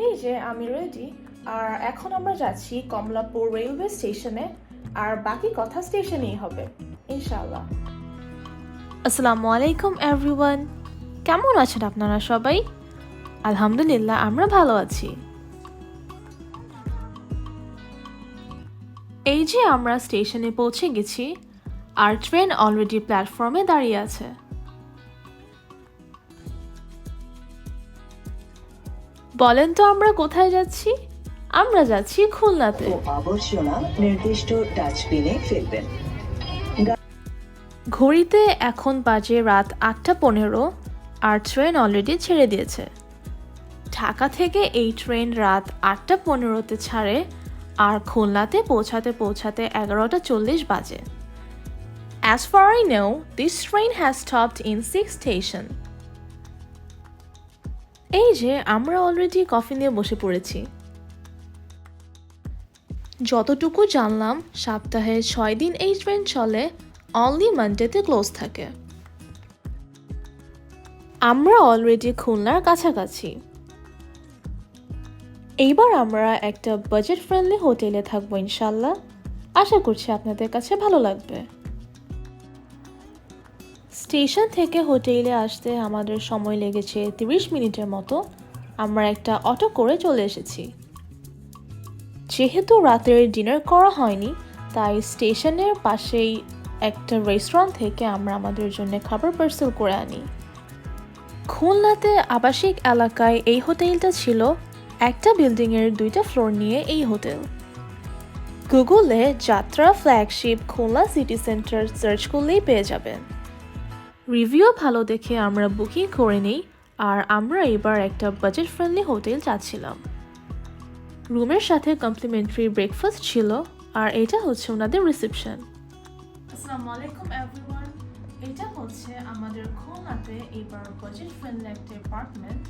এই যে আমি রেডি, আর এখন আমরা যাচ্ছি কমলাপুর রেলওয়ে স্টেশনে, আর বাকি কথা স্টেশনেই হবে ইনশাআল্লাহ। আসসালামু আলাইকুম এভরিওয়ান, কেমন আছেন আপনারা সবাই? আলহামদুলিল্লাহ আমরা ভালো আছি। এই যে আমরা স্টেশনে পৌঁছে গেছি, আর ট্রেন অলরেডি প্ল্যাটফর্মে দাঁড়িয়ে আছে। বলেন তো আমরা কোথায় যাচ্ছি? আমরা যাচ্ছি খুলনাতে। আবর্জনা নির্দিষ্ট ডাস্টবিনে ফেলবেন। ঘড়িতে এখন বাজে রাত 8:15, আর ট্রেন অলরেডি ছেড়ে দিয়েছে। ঢাকা থেকে এই ট্রেন রাত 8:15-তে ছাড়ে, আর খুলনাতে পৌঁছাতে পৌঁছাতে 11:40 বাজে। As far I know, this train has stopped in 6 stations. এই যে আমরা অলরেডি কফি নিয়ে বসে পড়েছি। যতটুকু জানলাম, সপ্তাহে 6 দিন এই ট্রেন চলে, অনলি মানডেতে ক্লোজ থাকে। আমরা অলরেডি খুলনার কাছাকাছি। এইবার আমরা একটা বাজেট ফ্রেন্ডলি হোটেলে থাকবো ইনশাল্লাহ। আশা করছি আপনাদের কাছে ভালো লাগবে। স্টেশন থেকে হোটেলে আসতে আমাদের সময় লেগেছে 30 মিনিটের মতো। আমরা একটা অটো করে চলে এসেছি। যেহেতু রাতের ডিনার করা হয়নি, তাই স্টেশনের পাশেই একটা রেস্টুরেন্ট থেকে আমরা আমাদের জন্য খাবার পার্সেল করে আনি। খুলনাতে আবাসিক এলাকায় এই হোটেলটা ছিল। একটা বিল্ডিংয়ের 2টা ফ্লোর নিয়ে এই হোটেল। গুগলে যাত্রা flagship Khulna city centre search করলেই পেয়ে যাবেন। রিভিউ ভালো দেখে আমরা বুকিং করে নিই, আর আমরা এবার একটা বাজেট ফ্রেন্ডলি হোটেল চাচ্ছিলাম। রুমের সাথে কমপ্লিমেন্টারি ব্রেকফাস্ট ছিল, আর এটা হচ্ছে ওনাদের রিসেপশন। আসসালামু আলাইকুম এভরিওয়ান, এটা হচ্ছে আমাদের খুলনাতে এবার বাজেট ফ্রেন্ডলি একটা অ্যাপার্টমেন্ট।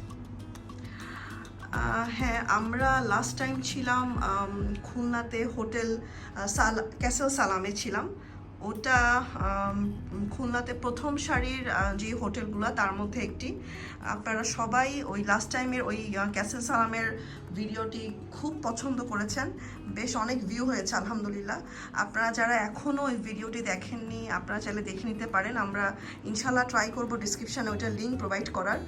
হ্যাঁ, আমরা লাস্ট টাইম ছিলাম খুলনাতে হোটেল ক্যাসেল সালামে ছিলাম। ওটা খুলনাতে প্রথম সারির যে হোটেলগুলো তার মধ্যে একটি। আপনারা সবাই ওই লাস্ট টাইমের ওই ক্যাসেল সালামের ভিডিওটি খুব পছন্দ করেছেন, বেশ অনেক ভিউ হয়েছে আলহামদুলিল্লাহ। আপনারা যারা এখনও ওই ভিডিওটি দেখেননি, আপনারা চাইলে দেখে নিতে পারেন। আমরা ইনশাল্লাহ ট্রাই করব ডিসক্রিপশানে ওইটার লিঙ্ক প্রোভাইড করার।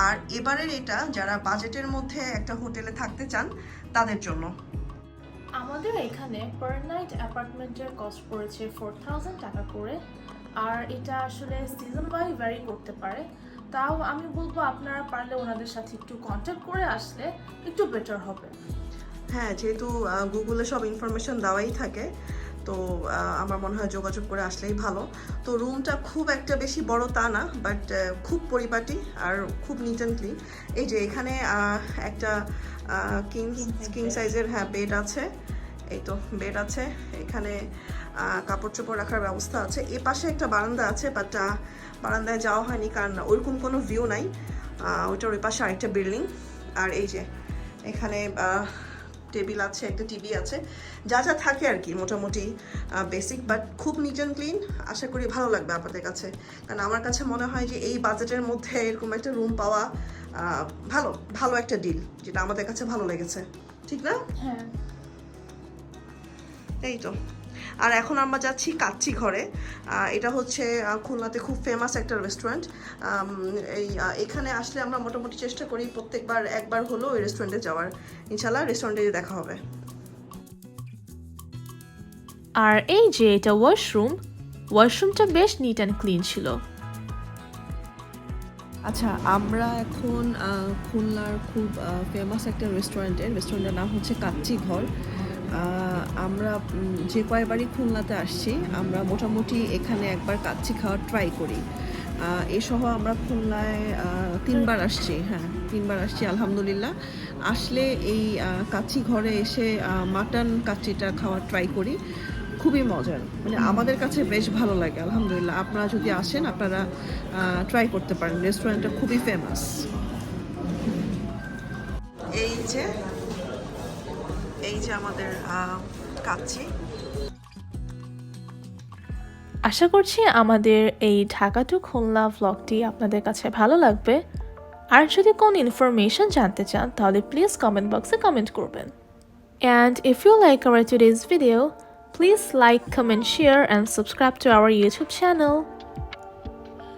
আর এবারের এটা যারা বাজেটের মধ্যে একটা হোটেলে থাকতে চান তাদের জন্য। আমাদের এখানে পার নাইট অ্যাপার্টমেন্টের কস্ট পড়েছে 4000 টাকা করে, আর এটা আসলে সিজন ওয়াইজ ভ্যারি করতে পারে। তাও আমি বলবো আপনারা পারলে ওনাদের সাথে একটু কন্ট্যাক্ট করে আসলে একটু বেটার হবে। হ্যাঁ, যেহেতু গুগলে সব ইনফরমেশন দেওয়াই থাকে, তো আমার মনে হয় যোগাযোগ করে আসলেই ভালো। তো রুমটা খুব একটা বেশি বড় তা না, বাট খুব পরিপাটি আর খুব নিট অ্যান্ড ক্লিন। এই যে এখানে একটা কিং সাইজের বেড আছে। এই তো বেড আছে, এখানে কাপড় চোপড় রাখার ব্যবস্থা আছে। এ পাশে একটা বারান্দা আছে, বাট বারান্দায় যাওয়া হয়নি কারণ ওইরকম কোনো ভিউ নাই। ওইটার ওই পাশে আরেকটা বিল্ডিং। আর এই যে এখানে টেবিল আছে, একটা টিভি আছে, যা যা থাকে আর কি মোটামুটি বেসিক, বাট খুব নিট অ্যান্ড ক্লিন। আশা করি ভালো লাগবে আপনাদের কাছে, কারণ আমার কাছে মনে হয় যে এই বাজেটের মধ্যে এরকম একটা রুম পাওয়া ভালো ভালো একটা ডিল, যেটা আমাদের কাছে ভালো লেগেছে, ঠিক না? হ্যাঁ, এই তো। আর এখন আমরা যাচ্ছি কাচ্চি ঘরে। এটা হচ্ছে খুলনাতে খুব ফেমাস একটা রেস্টুরেন্ট। এখানে আসলে আমরা মোটামুটি চেষ্টা করি প্রত্যেকবার একবার হলেও ওই রেস্টুরেন্টে যাওয়ার। ইনশাল্লাহ রেস্টুরেন্টে দেখা হবে। আর এই যে এটা ওয়াশরুমটা বেশ নিট অ্যান্ড ক্লিন ছিল। আচ্ছা, আমরা এখন খুলনার খুব ফেমাস একটা রেস্টুরেন্টের নাম হচ্ছে কাচ্চি ঘর। আমরা যে কয়বারই খুলনাতে আসছি, আমরা মোটামুটি এখানে একবার কাচ্চি খাওয়ার ট্রাই করি। এসহ আমরা খুলনায় 3বার আসছি। হ্যাঁ, 3বার আসছি আলহামদুলিল্লাহ। আসলে এই কাচ্চি ঘরে এসে মাটন কাচ্চিটা খাওয়ার ট্রাই করি, খুবই মজার, মানে আমাদের কাছে বেশ ভালো লাগে আলহামদুলিল্লাহ। আপনারা যদি আসেন আপনারা ট্রাই করতে পারেন, রেস্টুরেন্টটা খুবই ফেমাস। এই যে আমাদের কাচ্চি। আশা করছি আমাদের এই ঢাকা টু খুলনা ভ্লগটি আপনাদের কাছে ভালো লাগবে। আর যদি কোনো ইনফরমেশন জানতে চান তাহলে প্লিজ কমেন্ট বক্সে কমেন্ট করবেন। And if you like our today's video, please like, comment, share and subscribe to our YouTube channel.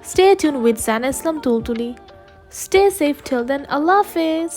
Stay tuned with Zana Islam Tultuli. Stay safe till then. Allah Hafiz.